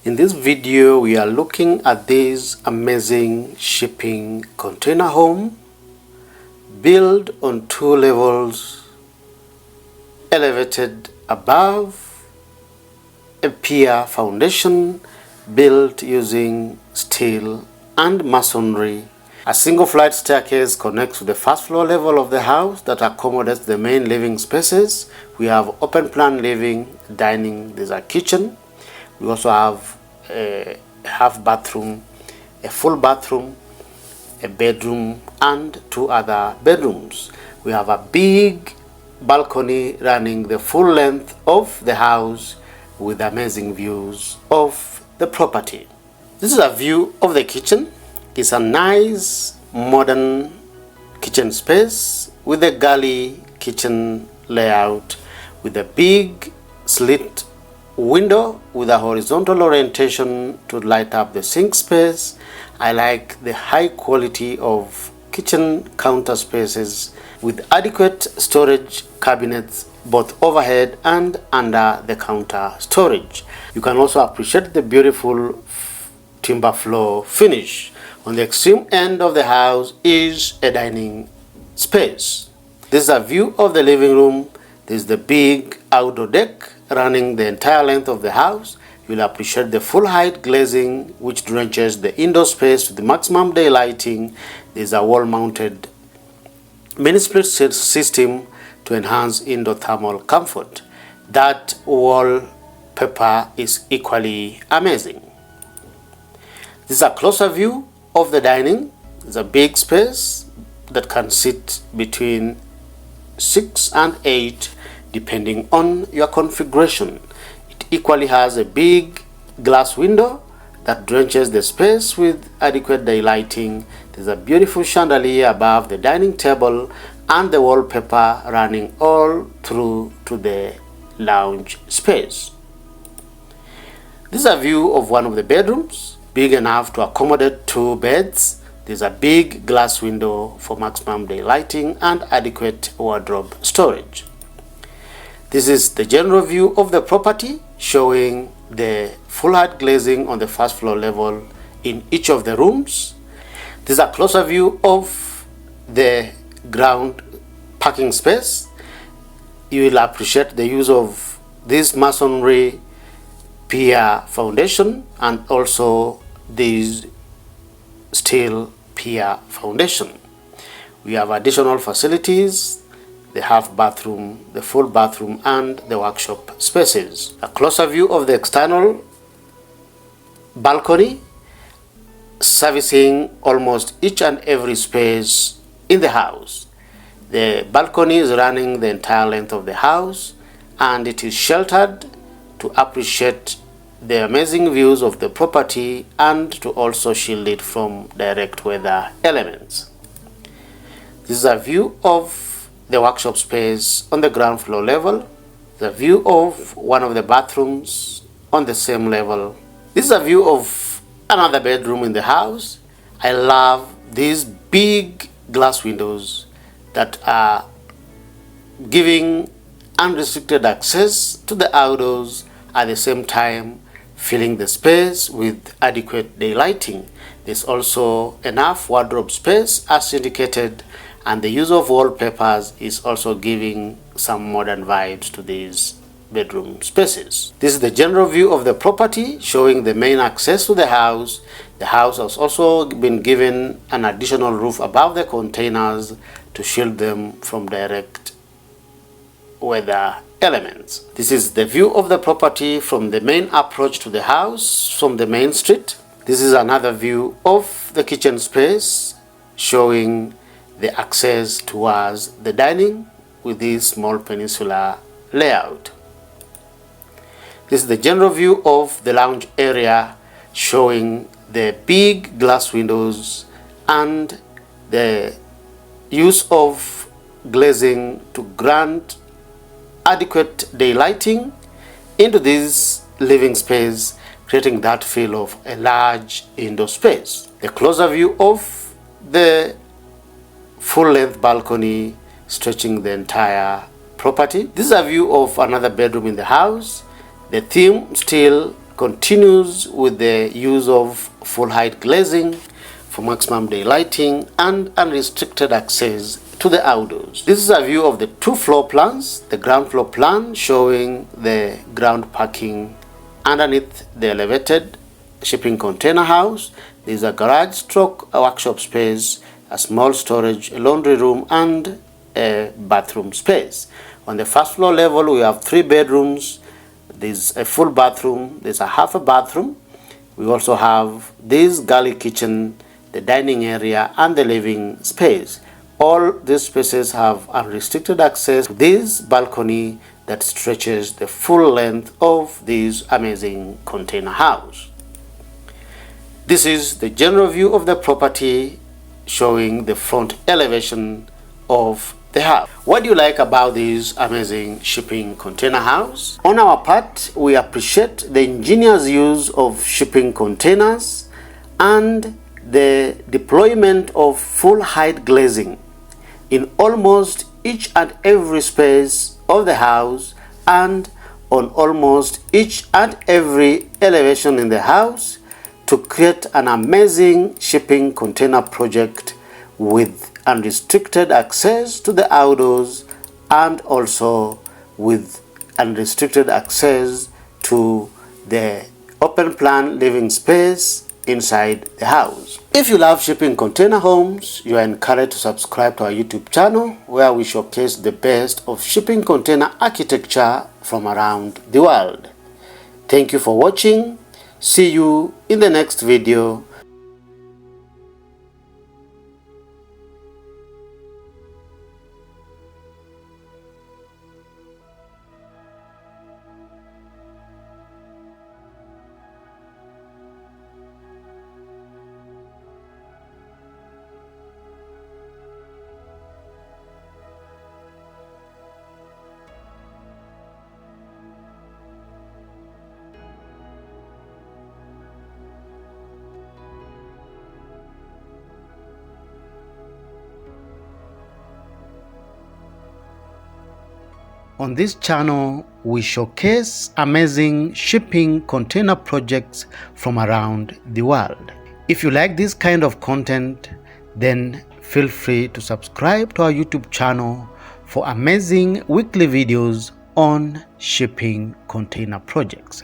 In this video, we are looking at this amazing shipping container home built on 2 levels, elevated above a pier foundation built using steel and masonry. A single flight staircase connects to the first floor level of the house that accommodates the main living spaces. We have open plan living, dining, there's a kitchen. We also have a half bathroom, a full bathroom, a bedroom, and 2 other bedrooms. We have a big balcony running the full length of the house with amazing views of the property. This is a view of the kitchen. It's a nice modern kitchen space with a galley kitchen layout with a big slit window with a horizontal orientation to light up the sink space. I like the high quality of kitchen counter spaces with adequate storage cabinets both overhead and under the counter storage. You can also appreciate the beautiful timber floor finish. On the extreme end of the house is a dining space. This is a view of the living room. This is the big outdoor deck running the entire length of the house. You'll appreciate the full height glazing which drenches the indoor space to the maximum daylighting. There's a wall mounted mini split system to enhance indoor thermal comfort. That wallpaper is equally amazing. This is a closer view of the dining. It's a big space that can sit between 6 and 8 depending on your configuration. It equally has a big glass window that drenches the space with adequate daylighting. There's a beautiful chandelier above the dining table and the wallpaper running all through to the lounge space. This is a view of one of the bedrooms, big enough to accommodate 2 beds. There's a big glass window for maximum daylighting and adequate wardrobe storage. This is the general view of the property showing the full height glazing on the first floor level in each of the rooms. This is a closer view of the ground parking space. You will appreciate the use of this masonry pier foundation and also this steel pier foundation. We have additional facilities, the half bathroom, the full bathroom, and the workshop spaces. A closer view of the external balcony servicing almost each and every space in the house. The balcony is running the entire length of the house and it is sheltered to appreciate the amazing views of the property and to also shield it from direct weather elements. This is a view of the workshop space on the ground floor level, the view of one of the bathrooms on the same level. This is a view of another bedroom in the house. I love these big glass windows that are giving unrestricted access to the outdoors at the same time filling the space with adequate daylighting. There's also enough wardrobe space as indicated, and the use of wallpapers is also giving some modern vibes to these bedroom spaces. This is the general view of the property showing the main access to the house. The house has also been given an additional roof above the containers to shield them from direct weather elements. This is the view of the property from the main approach to the house from the main street. This is another view of the kitchen space showing the access towards the dining with this small peninsula layout. This is the general view of the lounge area showing the big glass windows and the use of glazing to grant adequate daylighting into this living space, creating that feel of a large indoor space. The closer view of the full-length balcony stretching the entire property. This is a view of another bedroom in the house. The theme still continues with the use of full height glazing for maximum daylighting and unrestricted access to the outdoors. This is a view of the two floor plans. The ground floor plan showing the ground parking underneath the elevated shipping container house. There is a garage stroke, a workshop space, a small storage, a laundry room, and a bathroom space. On the first floor level, we have 3 bedrooms. There's a full bathroom, there's a half a bathroom. We also have this galley kitchen, the dining area, and the living space. All these spaces have unrestricted access to this balcony that stretches the full length of this amazing container house. This is the general view of the property showing the front elevation of the house. What do you like about this amazing shipping container house? On our part, we appreciate the ingenious use of shipping containers and the deployment of full height glazing in almost each and every space of the house and on almost each and every elevation in the house to create an amazing shipping container project with unrestricted access to the outdoors and also with unrestricted access to the open plan living space inside the house. If you love shipping container homes, you are encouraged to subscribe to our YouTube channel where we showcase the best of shipping container architecture from around the world. Thank you for watching. See you in the next video. On this channel, we showcase amazing shipping container projects from around the world. If you like this kind of content, then feel free to subscribe to our YouTube channel for amazing weekly videos on shipping container projects.